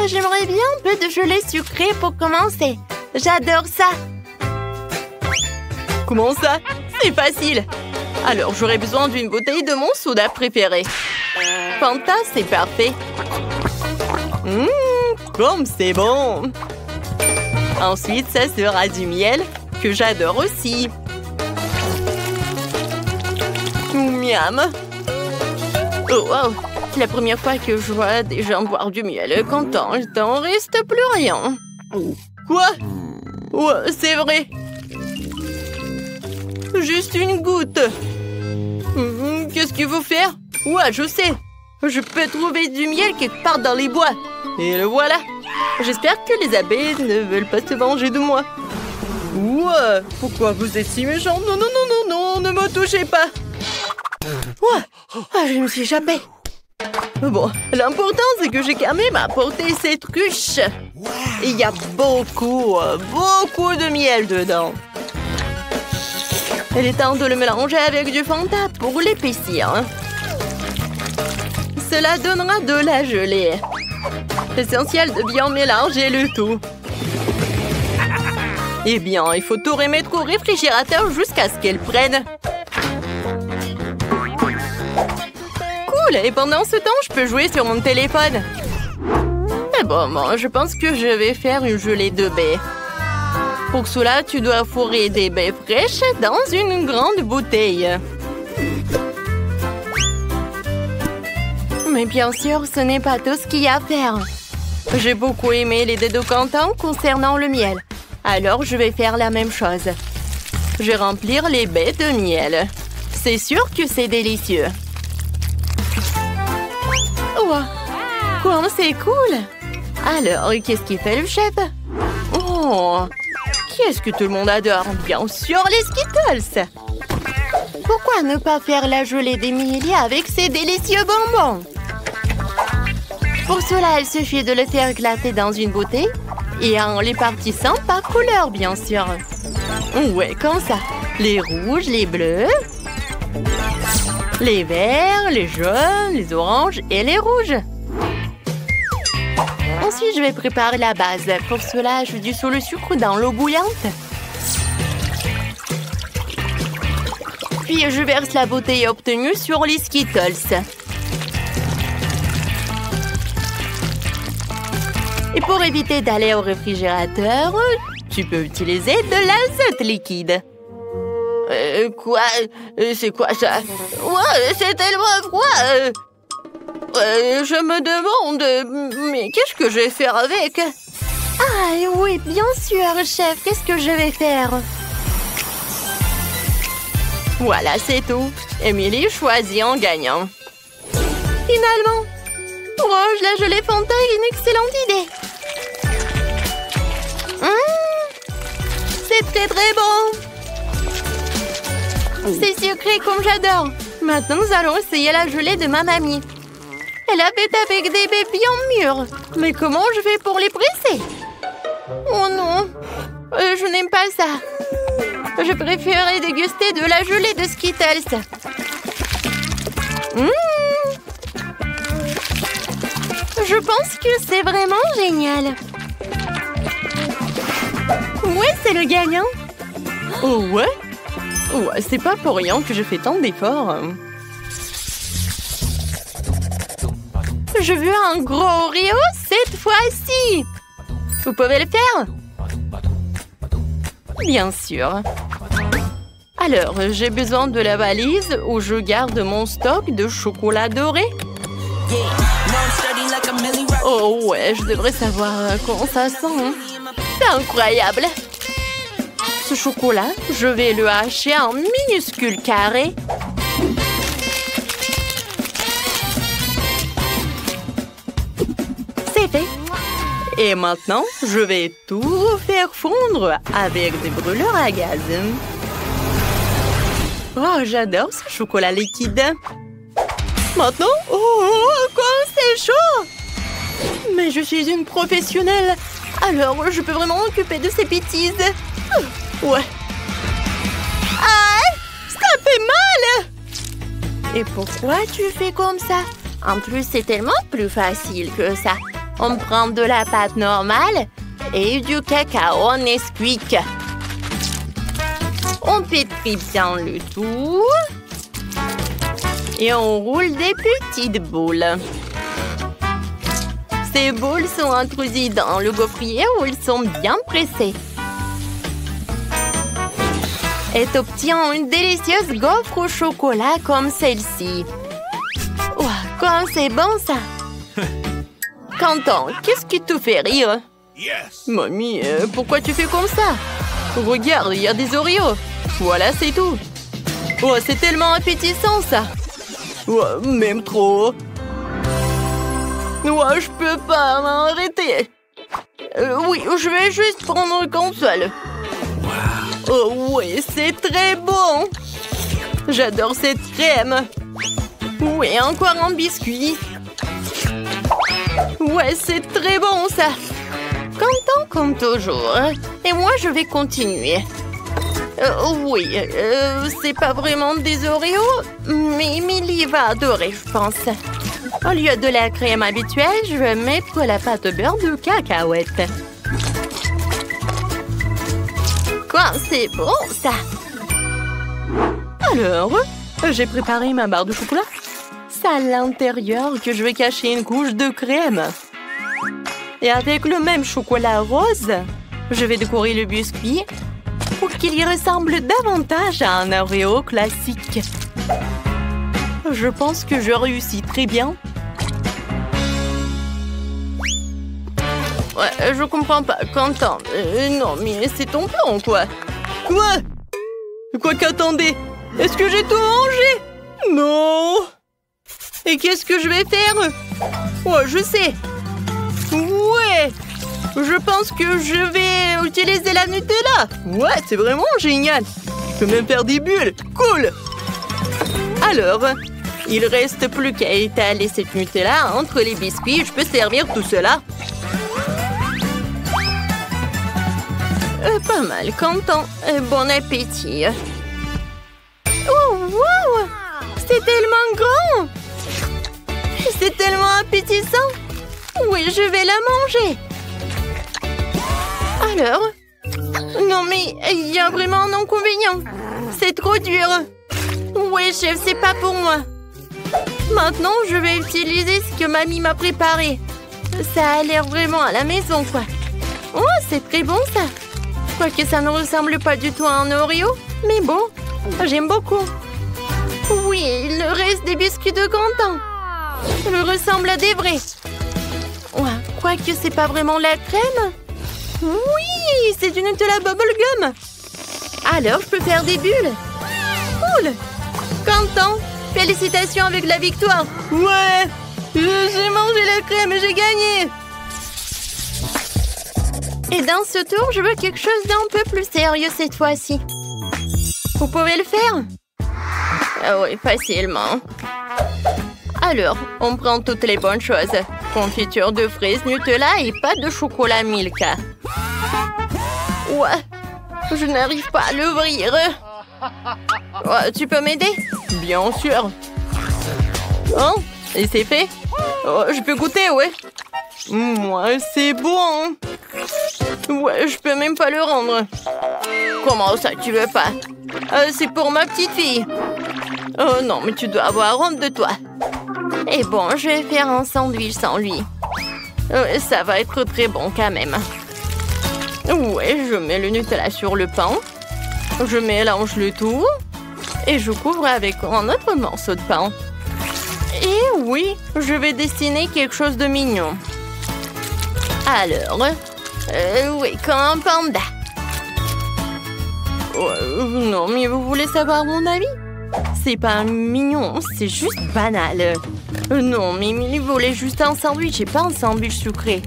J'aimerais bien un peu de gelée sucrée pour commencer. J'adore ça. Comment ça? C'est facile. Alors, j'aurais besoin d'une bouteille de mon soda préféré. Fanta, c'est parfait. Comme c'est bon. Ensuite, ça sera du miel, que j'adore aussi. Miam. Oh, wow. C'est la première fois que je vois des gens boire du miel. Content, il t'en reste plus rien. Quoi? Ouais, c'est vrai. Juste une goutte. Qu'est-ce qu'il faut faire? Ouais, je sais. Je peux trouver du miel quelque part dans les bois. Et le voilà. J'espère que les abeilles ne veulent pas se venger de moi. Ouais, pourquoi vous êtes si méchant? Non, non, non, non, non, ne me touchez pas. Ouais, je me suis échappée. Bon, l'important c'est que j'ai quand même apporté cette ruche. Et il y a beaucoup de miel dedans. Il est temps de le mélanger avec du Fanta pour l'épaissir. Cela donnera de la gelée. Essentiel de bien mélanger le tout. Eh bien, il faut tout remettre au réfrigérateur jusqu'à ce qu'elle prenne. Cool! Et pendant ce temps, je peux jouer sur mon téléphone. Mais bon, je pense que je vais faire une gelée de baies. Pour cela, tu dois fourrer des baies fraîches dans une grande bouteille. Mais bien sûr, ce n'est pas tout ce qu'il y a à faire. J'ai beaucoup aimé les dés de Quentin concernant le miel. Alors, je vais faire la même chose. Je vais remplir les baies de miel. C'est sûr que c'est délicieux. Wow. Quoi, c'est cool! Alors, qu'est-ce qu'il fait le chef? Oh! Qu'est-ce que tout le monde adore? Bien sûr, les Skittles! Pourquoi ne pas faire la gelée d'Emilie avec ces délicieux bonbons? Pour cela, il suffit de le faire éclater dans une bouteille et en les partissant par couleur, bien sûr. Ouais, comme ça. Les rouges, les bleus, les verts, les jaunes, les oranges et les rouges. Ensuite, je vais préparer la base. Pour cela, je dissous le sucre dans l'eau bouillante. Puis, je verse la bouteille obtenue sur les Skittles. Et pour éviter d'aller au réfrigérateur, tu peux utiliser de l'azote liquide. Quoi? C'est quoi ça? Ouais, c'est tellement froid. Je me demande, mais qu'est-ce que je vais faire avec? Ah oui, bien sûr, chef. Qu'est-ce que je vais faire? Voilà, c'est tout. Emily choisit en gagnant. Finalement, Rouge, la gelée Fanta est une excellente idée. C'est très bon. C'est sucré comme j'adore. Maintenant, nous allons essayer la gelée de ma mamie. Elle a fait avec des baies bien mûres. Mais comment je fais pour les presser? Oh non, je n'aime pas ça. Je préférerais déguster de la gelée de Skittles. Je pense que c'est vraiment génial. Ouais, c'est le gagnant. Oh ouais? Ouais, c'est pas pour rien que je fais tant d'efforts. Je veux un gros Oreo cette fois-ci. Vous pouvez le faire? Bien sûr. Alors, j'ai besoin de la valise où je garde mon stock de chocolat doré. Oh ouais, je devrais savoir comment ça sent. C'est incroyable. Ce chocolat, je vais le hacher en minuscules carrés. C'est fait. Et maintenant, je vais tout faire fondre avec des brûleurs à gaz. Oh, j'adore ce chocolat liquide. Maintenant, comme c'est chaud! Mais je suis une professionnelle, alors je peux vraiment m'occuper de ces bêtises. Ouais. Ah, ça fait mal! Et pourquoi tu fais comme ça? En plus, c'est tellement plus facile que ça. On prend de la pâte normale et du cacao Nesquik. On pétrit bien le tout. Et on roule des petites boules. Ces boules sont introduites dans le gaufrier où ils sont bien pressés. Et obtient une délicieuse gaufre au chocolat comme celle-ci. Ouah, comme c'est bon ça! Quentin, qu'est-ce qui te fait rire? Yes. Mamie, pourquoi tu fais comme ça? Regarde, il y a des Oreos. Voilà, c'est tout. Oh, c'est tellement appétissant ça. Oh, même trop. Oh, je peux pas m'arrêter. Oui, je vais juste prendre une console. Oh oui, c'est très bon. J'adore cette crème. Oui, encore un biscuit. Ouais, c'est très bon ça. Content comme toujours. Et moi, je vais continuer. Oui, c'est pas vraiment des Oreos, mais Emily va adorer, je pense. Au lieu de la crème habituelle, je vais mettre la pâte beurre de cacahuète. Quoi, c'est bon ça. Alors, j'ai préparé ma barre de chocolat. C'est à l'intérieur que je vais cacher une couche de crème. Et avec le même chocolat rose, je vais décorer le biscuit pour qu'il y ressemble davantage à un Oreo classique. Je pense que je réussis très bien. Ouais, je comprends pas, Quentin. Non, mais c'est ton plan, quoi. Quoi? Quoi qu'attendez? Est-ce que j'ai tout mangé? Non. Et qu'est-ce que je vais faire? Oh, je sais. Ouais. Je pense que je vais utiliser la Nutella. Ouais, c'est vraiment génial. Je peux même faire des bulles. Cool. Alors, il reste plus qu'à étaler cette Nutella entre les biscuits. Je peux servir tout cela. Pas mal, Quentin. Bon appétit. Oh, wow! C'est tellement grand! C'est tellement appétissant! Oui, je vais la manger! Alors? Non, mais il y a vraiment un inconvénient. C'est trop dur. Oui, chef, c'est pas pour moi. Maintenant, je vais utiliser ce que mamie m'a préparé. Ça a l'air vraiment à la maison, quoi. Oh, c'est très bon, ça. Quoique ça ne ressemble pas du tout à un Oreo. Mais bon, j'aime beaucoup. Oui, il reste des biscuits de Quentin. Ils ressemblent à des vrais. Ouais, quoique c'est pas vraiment la crème. Oui, c'est du Nutella bubblegum. Alors, je peux faire des bulles. Cool. Quentin, félicitations avec la victoire. Ouais, j'ai mangé la crème et j'ai gagné. Et dans ce tour, je veux quelque chose d'un peu plus sérieux cette fois-ci. Vous pouvez le faire? Ah oui, facilement. Alors, on prend toutes les bonnes choses. Confiture de fraises, Nutella et pâte de chocolat Milka. Ouais, je n'arrive pas à l'ouvrir. Ouais, tu peux m'aider? Bien sûr. Oh, et c'est fait? Oh, je peux goûter, ouais. Ouais, c'est bon. Ouais, je peux même pas le rendre. Comment ça, tu veux pas? C'est pour ma petite fille. Oh non, mais tu dois avoir honte de toi. Et bon, je vais faire un sandwich sans lui. Ça va être très bon quand même. Ouais, je mets le Nutella sur le pain. Je mélange le tout. Et je couvre avec un autre morceau de pain. Et oui, je vais dessiner quelque chose de mignon. Alors, oui, comme un panda. Non, mais vous voulez savoir mon avis? C'est pas mignon, c'est juste banal. Non, mais il voulait juste un sandwich et pas un sandwich sucré.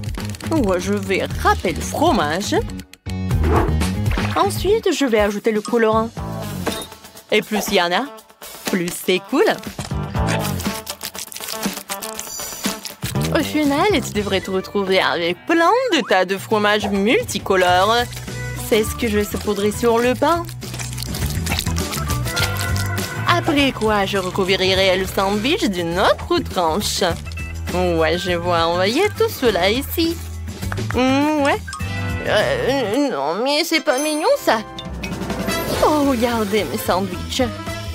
Ouais, je vais râper le fromage. Ensuite, je vais ajouter le colorant. Et plus il y en a, plus c'est cool. Au final, tu devrais te retrouver avec plein de tas de fromages multicolores. C'est ce que je vais saupoudrer sur le pain. Après quoi, je recouvrirai le sandwich d'une autre tranche. Ouais, je vais envoyer tout cela ici. Ouais. Non, mais c'est pas mignon, ça. Oh, regardez mes sandwichs.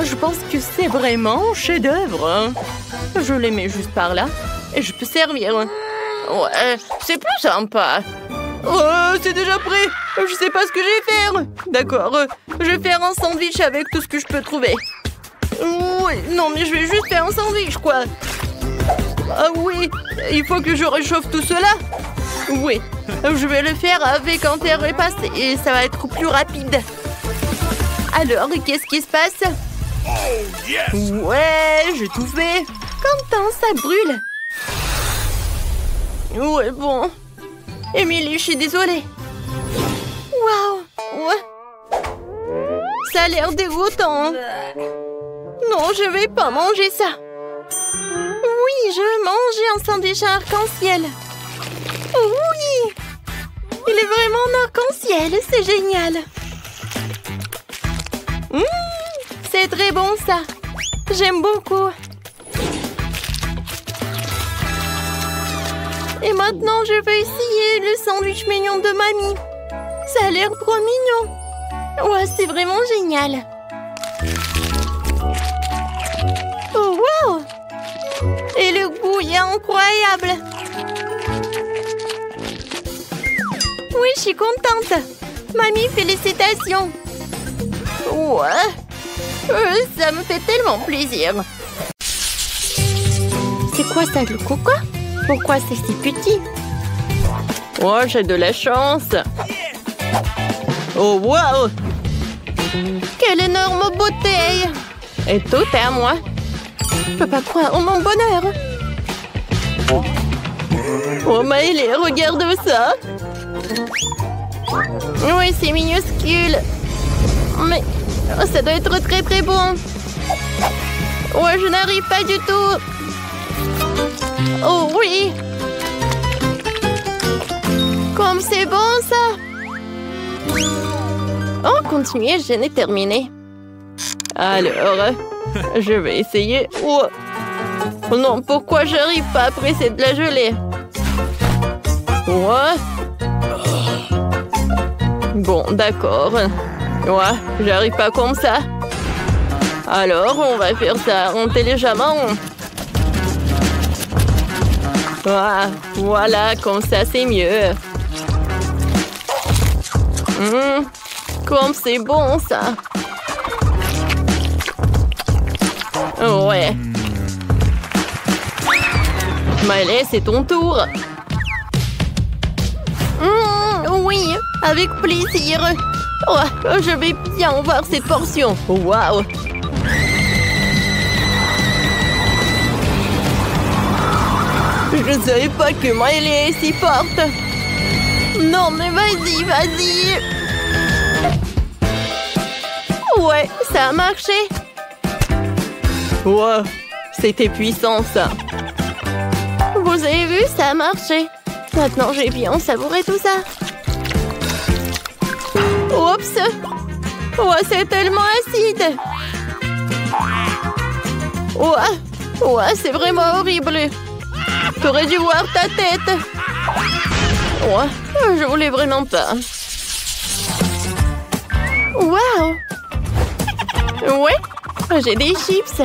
Je pense que c'est vraiment un chef-d'œuvre. Hein. Je les mets juste par là et je peux servir. Ouais, c'est plus sympa. Oh, c'est déjà prêt. Je sais pas ce que je vais faire. D'accord, je vais faire un sandwich avec tout ce que je peux trouver. Ouais, non, mais je vais juste faire un sandwich, quoi. Ah oui, il faut que je réchauffe tout cela. Oui, je vais le faire avec un terre repassé et ça va être plus rapide. Alors, qu'est-ce qui se passe? Ouais, j'ai tout fait. Quentin, ça brûle. Ouais, bon. Émilie, je suis désolée. Waouh, ouais. Ça a l'air dégoûtant. Non, je vais pas manger ça. Oui, je veux manger un sandwich arc-en-ciel. Oui, il est vraiment en arc-en-ciel, c'est génial. C'est très bon ça. J'aime beaucoup. Et maintenant, je vais essayer le sandwich mignon de mamie. Ça a l'air trop mignon. Ouais, c'est vraiment génial. Oh, wow! Et le goût est incroyable. Oui, je suis contente. Mamie, félicitations. Ouais. Ça me fait tellement plaisir. C'est quoi ça, le coco? Pourquoi c'est si petit? Oh, j'ai de la chance. Oh, wow! Quelle énorme bouteille! Et tout est à moi. Je peux pas croire en mon bonheur. Oh, Maëlé, regarde ça. Oui, c'est minuscule. Mais ça doit être très très bon. Ouais, je n'arrive pas du tout. Oh oui. Comme c'est bon ça. Oh, continuez, je n'ai terminé. Alors, je vais essayer. Oh. Non, pourquoi j'arrive pas après c'est de la gelée? Ouais. Bon, d'accord. Ouais, j'arrive pas comme ça. Alors, on va faire ça intelligemment. Ah, voilà, comme ça, c'est mieux. Comme c'est bon, ça. Ouais. Maëlé, c'est ton tour. Oui, avec plaisir. Oh, je vais bien voir cette portion. Waouh! Je ne savais pas que Maëlé est si forte. Non, mais vas-y, vas-y. Ouais, ça a marché. Wow, c'était puissant, ça. Vous avez vu, ça a marché. Maintenant, j'ai bien savouré tout ça. Oups! Ouais, c'est tellement acide. Ouais, c'est vraiment horrible. T'aurais dû voir ta tête. Ouais, je voulais vraiment pas. Waouh! Ouais, j'ai des chips.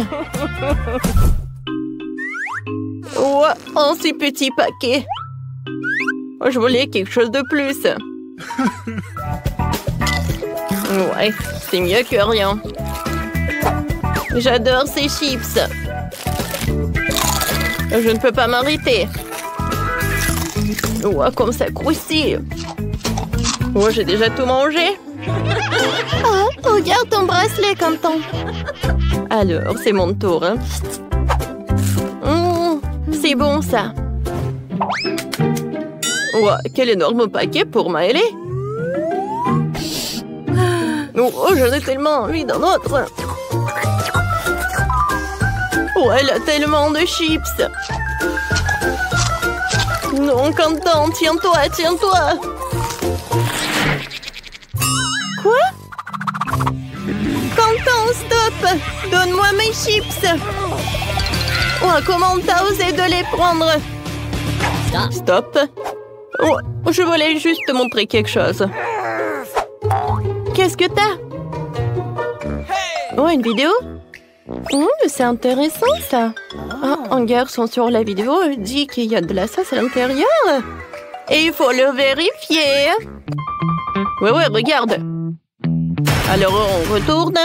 Ouais, un si petit paquet. Je voulais quelque chose de plus. Ouais, c'est mieux que rien. J'adore ces chips. Je ne peux pas m'arrêter. Ouais, comme ça croustille. Ouais, j'ai déjà tout mangé. Oh, regarde ton bracelet, Quentin. Alors, c'est mon tour. Hein. C'est bon, ça. Ouais, quel énorme paquet pour Maëlé. Oh, j'en ai tellement envie d'un autre. Oh, elle a tellement de chips. Non, Quentin, tiens-toi, tiens-toi. Quoi? Quentin, stop! Donne-moi mes chips. Oh, comment t'as osé de les prendre? Stop. Oh, je voulais juste te montrer quelque chose. Qu'est-ce que t'as? Oh, une vidéo? C'est intéressant, ça. Un garçon sur la vidéo dit qu'il y a de la sauce à l'intérieur. Et il faut le vérifier. Ouais, regarde. Alors, on retourne.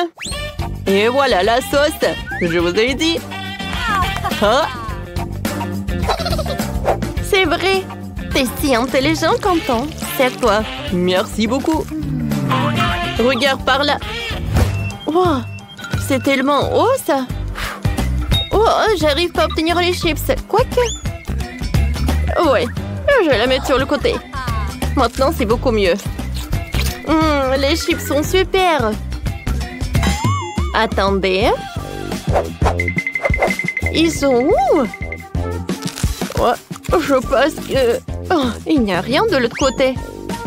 Et voilà la sauce. Je vous ai dit. Ah. C'est vrai. T'es si intelligent, Quentin. C'est toi. Merci beaucoup. Regarde par là. Wow. C'est tellement haut, ça. Oh, j'arrive pas à obtenir les chips. Quoique. Ouais, je vais la mettre sur le côté. Maintenant, c'est beaucoup mieux. Les chips sont super. Attendez. Ils sont où? Ouais, je pense que... Oh, il n'y a rien de l'autre côté.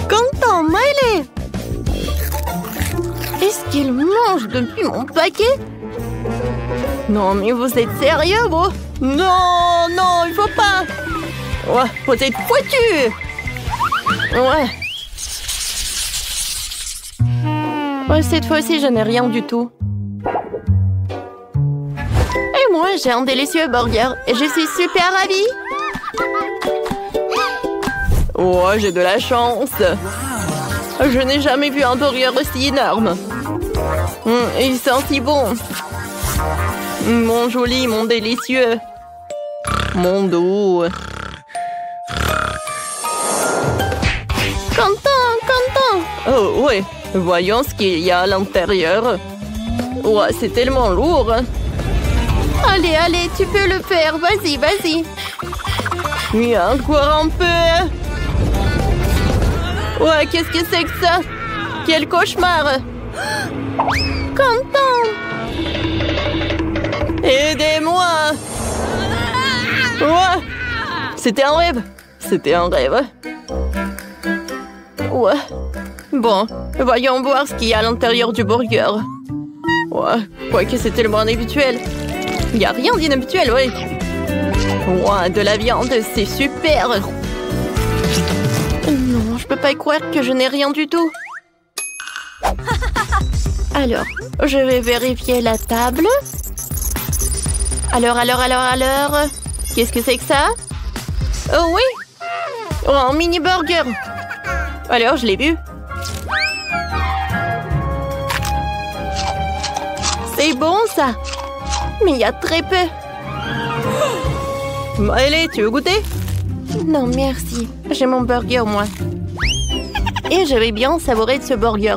Quentin, Miley! Est-ce qu'il mange depuis mon paquet? Non, mais vous êtes sérieux, bro? Non, il faut pas. Ouais, vous êtes foutus. Ouais. Cette fois-ci, je n'ai rien du tout. Et moi, j'ai un délicieux burger. Et je suis super ravie. Ouais, j'ai de la chance. Je n'ai jamais vu un burger aussi énorme. Il sent si bon. Mon joli, mon délicieux. Mon doux. Quentin. Oh, ouais. Voyons ce qu'il y a à l'intérieur. Ouais, c'est tellement lourd. Allez, tu peux le faire. Vas-y. Oui, encore un peu. Ouais, qu'est-ce que c'est que ça? Quel cauchemar! Quentin! Aidez-moi! Ouais! C'était un rêve! Ouais. Bon, voyons voir ce qu'il y a à l'intérieur du burger. Ouais, quoique c'est tellement inhabituel. Il n'y a rien d'inhabituel, ouais. Ouais, de la viande, c'est super! Non, je peux pas y croire que je n'ai rien du tout. Alors, je vais vérifier la table. Alors. Qu'est-ce que c'est que ça? Oh oui! Oh, un mini burger. Alors, je l'ai vu. C'est bon, ça. Mais il y a très peu. Allez, tu veux goûter? Non, merci. J'ai mon burger, moi. Et je vais bien savourer de ce burger.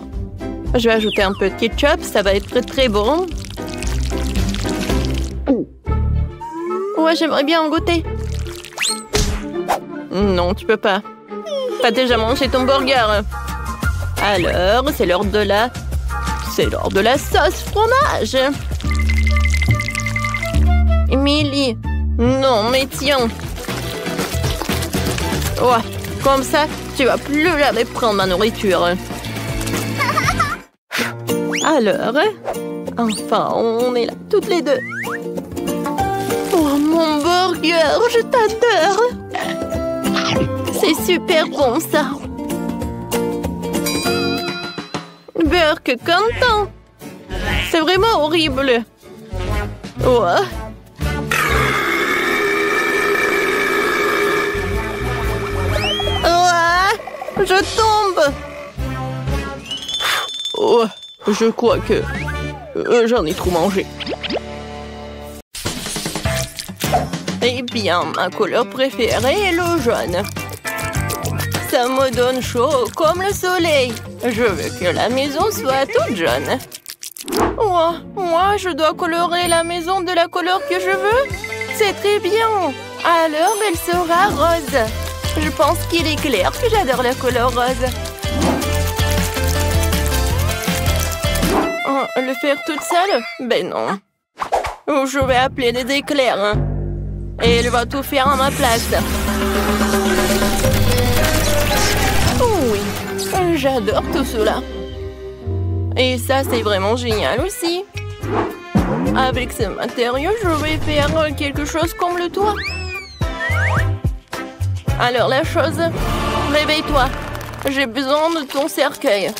Je vais ajouter un peu de ketchup, ça va être très bon. Ouais, j'aimerais bien en goûter. Non, tu peux pas. T'as déjà mangé ton burger. Alors, c'est l'heure de la... sauce fromage. Emily. Non, mais tiens. Ouais, comme ça, tu vas plus jamais prendre ma nourriture. Alors, enfin, on est là, toutes les deux. Oh, mon burger, je t'adore. C'est super bon, ça. Burger Quentin. C'est vraiment horrible. Ouais. Je tombe. Oh, je crois que j'en ai trop mangé. Eh bien, ma couleur préférée est le jaune. Ça me donne chaud comme le soleil. Je veux que la maison soit toute jaune. Oh, moi, je dois colorer la maison de la couleur que je veux. C'est très bien. Alors, elle sera rose. Je pense qu'il est clair que j'adore la couleur rose. Oh, le faire toute seule? Ben non. Je vais appeler des éclairs. Et elle va tout faire à ma place. Oh oui, j'adore tout cela. Et ça, c'est vraiment génial aussi. Avec ce matériau, je vais faire quelque chose comme le toit. Alors la chose, réveille-toi. J'ai besoin de ton cercueil.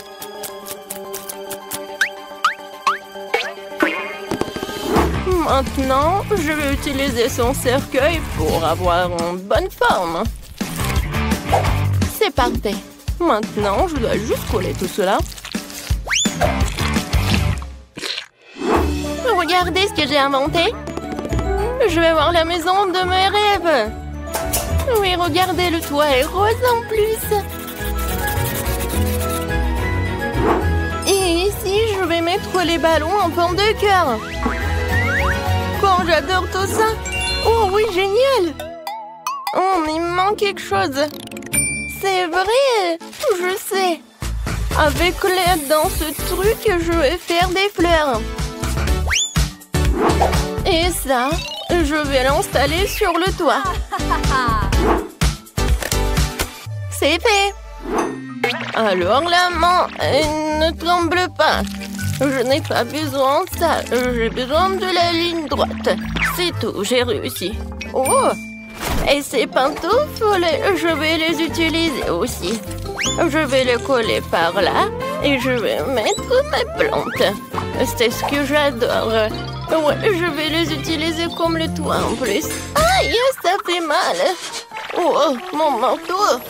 Maintenant, je vais utiliser son cercueil pour avoir une bonne forme. C'est parfait. Maintenant, je dois juste coller tout cela. Regardez ce que j'ai inventé. Je vais voir la maison de mes rêves. Oui, regardez, le toit est rose en plus. Et ici, je vais mettre les ballons en forme de cœur. Oh, j'adore tout ça. Oh oui, génial. Oh, mais il me manque quelque chose. C'est vrai, je sais. Avec l'aide dans ce truc, je vais faire des fleurs. Et ça, je vais l'installer sur le toit. C'est fait. Alors la main ne tremble pas. Je n'ai pas besoin de ça. J'ai besoin de la ligne droite. C'est tout, j'ai réussi. Oh! Et ces pantoufles, je vais les utiliser aussi. Je vais les coller par là et je vais mettre mes plantes. C'est ce que j'adore. Ouais, je vais les utiliser comme le toit en plus. Aïe, ça fait mal. Oh, mon manteau.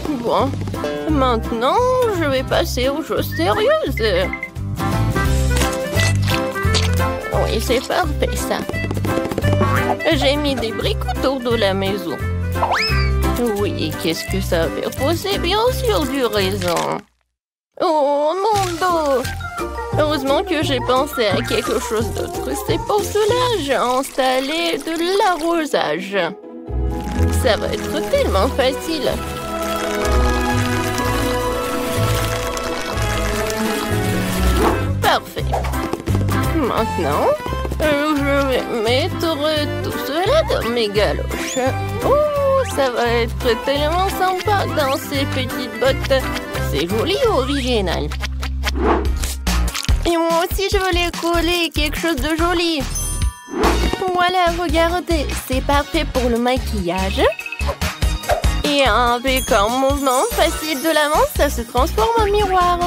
Bon, maintenant, je vais passer aux choses sérieuses. Oui, c'est parfait ça. J'ai mis des briques autour de la maison. Oui, qu'est-ce que ça va poser? Bien sûr, du raisin. Oh, mon dos! Heureusement que j'ai pensé à quelque chose d'autre. C'est pour cela que j'ai installé de l'arrosage. Ça va être tellement facile. Parfait. Maintenant, je vais mettre tout cela dans mes galoches. Oh, ça va être tellement sympa dans ces petites bottes. C'est joli, original. Et moi aussi, je voulais coller quelque chose de joli. Voilà, regardez, c'est parfait pour le maquillage. Et avec un mouvement facile de la main, ça se transforme en miroir.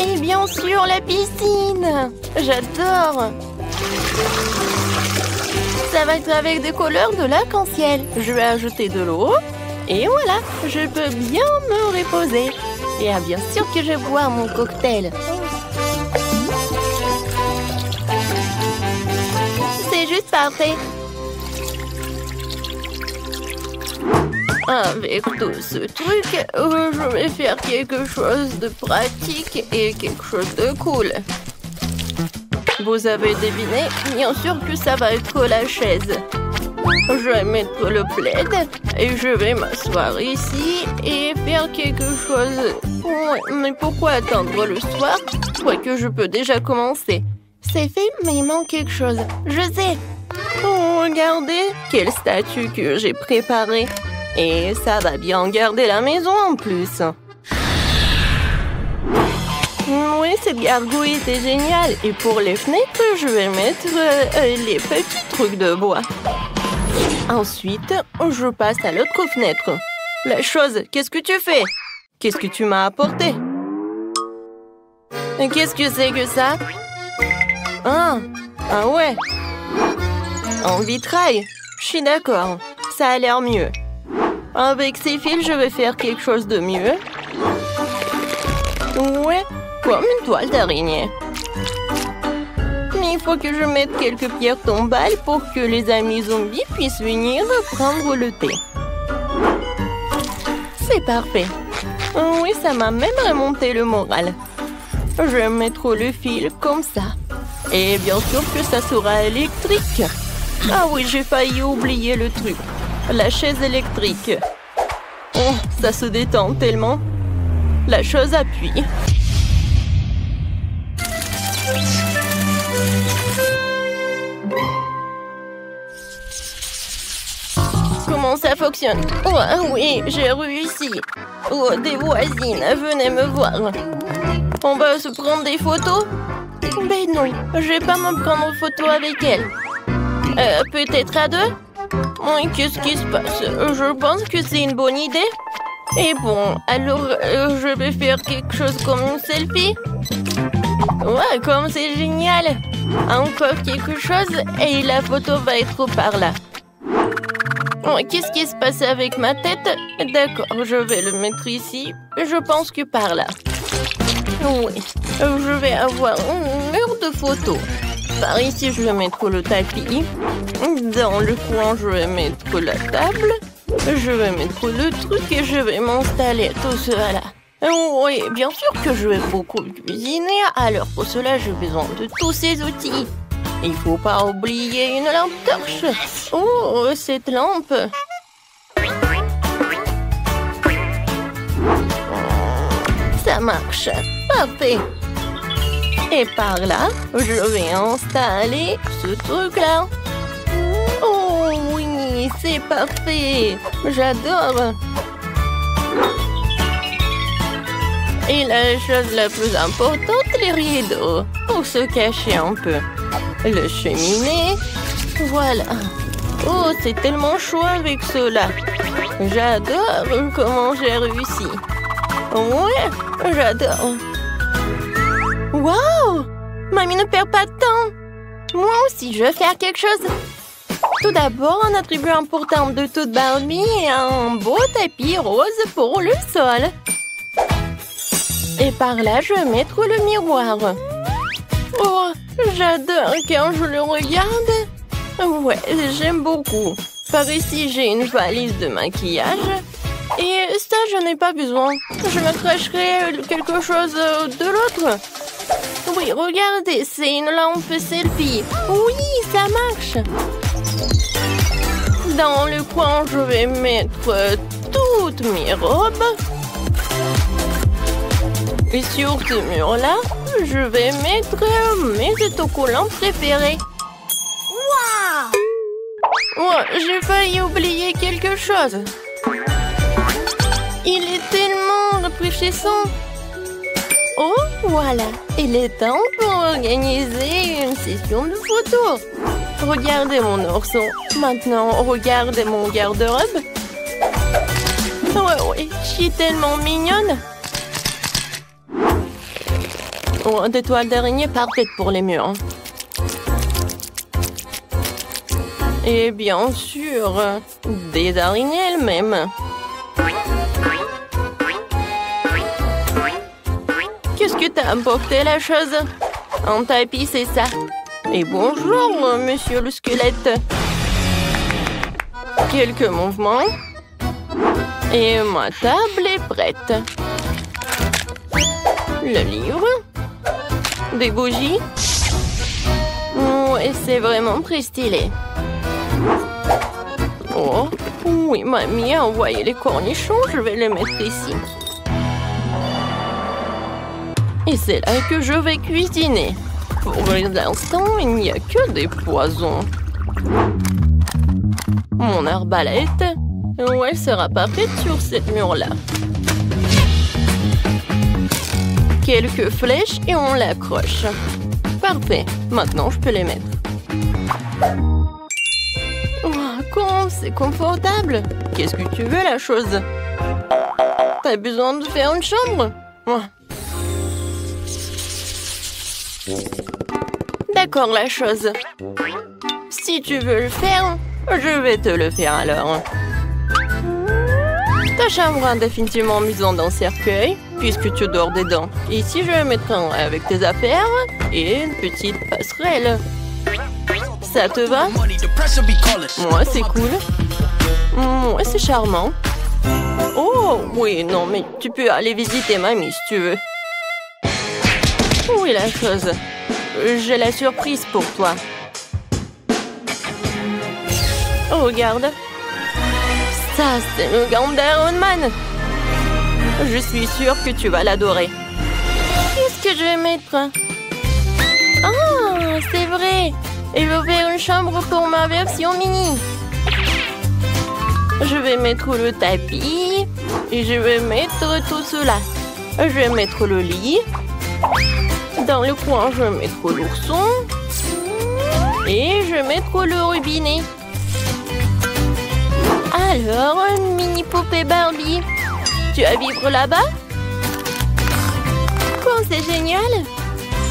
Et bien sûr, la piscine. J'adore. Ça va être avec des couleurs de l'arc-en-ciel. Je vais ajouter de l'eau. Et voilà, je peux bien me reposer. Et bien sûr que je bois mon cocktail. C'est juste parfait. Avec tout ce truc, je vais faire quelque chose de pratique et quelque chose de cool. Vous avez deviné, bien sûr que ça va être la chaise. Je vais mettre le plaid et je vais m'asseoir ici et faire quelque chose. Ouais, mais pourquoi attendre le soir? Quoique je peux déjà commencer. C'est fait, mais il manque quelque chose. Je sais. Oh, regardez, quelle statue que j'ai préparée. Et ça va bien garder la maison en plus. Oui, cette gargouille était géniale. Et pour les fenêtres, je vais mettre les petits trucs de bois. Ensuite, je passe à l'autre fenêtre. La chose, qu'est-ce que tu fais? Qu'est-ce que tu m'as apporté? Qu'est-ce que c'est que ça? Ah ouais. En vitrail. Je suis d'accord. Ça a l'air mieux. Avec ces fils, je vais faire quelque chose de mieux. Ouais, comme une toile d'araignée. Mais il faut que je mette quelques pierres tombales pour que les amis zombies puissent venir prendre le thé. C'est parfait. Oui, ça m'a même remonté le moral. Je vais mettre le fil comme ça. Et bien sûr que ça sera électrique. Ah oui, j'ai failli oublier le truc. La chaise électrique. Oh, ça se détend tellement. La chose appuie. Comment ça fonctionne? Oh oui, j'ai réussi. Oh, des voisines, venez me voir. On va se prendre des photos? Mais non, je vais pas me prendre en photo avec elle. Peut-être à deux? Oui, qu'est-ce qui se passe? Je pense que c'est une bonne idée. Et bon, alors je vais faire quelque chose comme une selfie. Ouais, comme c'est génial. Encore quelque chose et la photo va être par là. Oh, qu'est-ce qui se passe avec ma tête? D'accord, je vais le mettre ici. Je pense que par là. Oui, je vais avoir un mur de photos. Par ici, je vais mettre le tapis. Dans le coin, je vais mettre la table. Je vais mettre le truc et je vais m'installer tout cela. Oui, bien sûr que je vais beaucoup cuisiner. Alors pour cela, j'ai besoin de tous ces outils. Il faut pas oublier une lampe torche. Oh, cette lampe. Ça marche. Parfait. Et par là, je vais installer ce truc-là. Oh oui, c'est parfait. J'adore. Et la chose la plus importante, les rideaux. Pour se cacher un peu. Le cheminée. Voilà. Oh, c'est tellement chaud avec cela. J'adore comment j'ai réussi. Ouais, j'adore. Wow! Mamie ne perd pas de temps. Moi aussi, je vais faire quelque chose. Tout d'abord, un attribut important de toute Barbie est un beau tapis rose pour le sol. Et par là, je vais mettre le miroir. Oh, j'adore quand je le regarde. Ouais, j'aime beaucoup. Par ici, j'ai une valise de maquillage. Et ça, je n'ai pas besoin. Je me cracherai quelque chose de l'autre. Oui, regardez, c'est une lampe selfie. Oui, ça marche. Dans le coin, je vais mettre toutes mes robes. Et sur ce mur-là, je vais mettre mes autocollants préférés. Waouh! Oh, j'ai failli oublier quelque chose. Il est tellement rafraîchissant. Oh, voilà. Il est temps pour organiser une session de photos. Regardez mon ourson. Maintenant, regardez mon garde-robe. Ouais, je suis tellement mignonne. Oh, des toiles d'araignée parfaites pour les murs. Et bien sûr, des araignées elles-mêmes. Qu'est-ce que t'as apporté la chose? Un tapis, c'est ça. Et bonjour, monsieur le squelette. Quelques mouvements. Et ma table est prête. Le livre. Des bougies. Ouais, c'est vraiment très stylé. Oh, oui, mamie a envoyé les cornichons. Je vais les mettre ici. Et c'est là que je vais cuisiner. Pour l'instant, il n'y a que des poisons. Mon arbalète, elle sera parfaite sur cette mur-là. Quelques flèches et on l'accroche. Parfait. Maintenant, je peux les mettre. Oh, comment c'est confortable. Qu'est-ce que tu veux, la chose? T'as besoin de faire une chambre? Oh. D'accord, la chose. Si tu veux le faire, je vais te le faire alors. Ta chambre a définitivement maison d'un cercueil, puisque tu dors dedans. Ici, je vais mettre un avec tes affaires et une petite passerelle. Ça te va? Moi, c'est cool. Moi, c'est charmant. Oh, oui, non, mais tu peux aller visiter mamie si tu veux. Oui, la chose. J'ai la surprise pour toi. Oh, regarde. Ça, c'est le gant d'Iron Man. Je suis sûre que tu vas l'adorer. Qu'est-ce que je vais mettre? Ah, c'est vrai. Il va faire une chambre pour ma version mini. Je vais mettre le tapis. Et je vais mettre tout cela. Je vais mettre le lit. Dans le coin, je mets trop l'ourson. Et je mets trop le robinet. Alors, mini poupée Barbie, tu vas vivre là-bas? Quoi, c'est génial!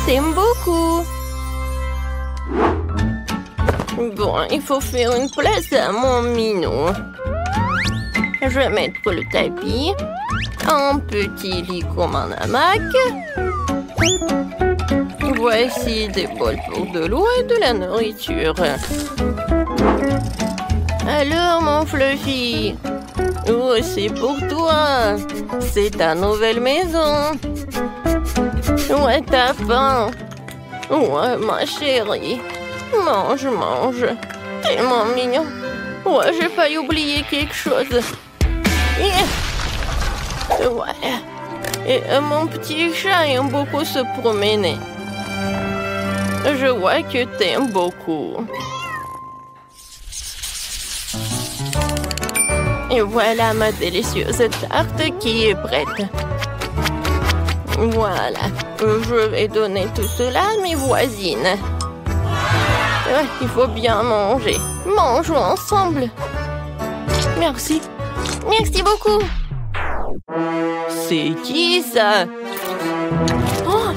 T'aimes beaucoup! Bon, il faut faire une place à mon minou. Je vais mettre le tapis, un petit lit comme un hamac. Voici des bols pour de l'eau et de la nourriture. Alors, mon Fluffy, oh, c'est pour toi. C'est ta nouvelle maison. Ouais, t'as faim. Ouais, ma chérie. Mange, mange. Tellement mignon. Ouais, j'ai failli oublier quelque chose. Ouais. Et mon petit chat aime beaucoup se promener. Je vois que t'aimes beaucoup. Et voilà ma délicieuse tarte qui est prête. Voilà. Je vais donner tout cela à mes voisines. Il faut bien manger. Mangeons ensemble. Merci. Merci beaucoup. C'est qui ça? Oh,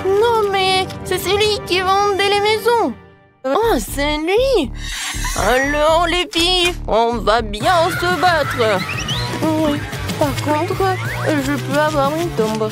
non mais c'est celui qui vendait les maisons. Oh, c'est lui. Alors les filles, on va bien se battre. Oui, par contre, je peux avoir une tombe.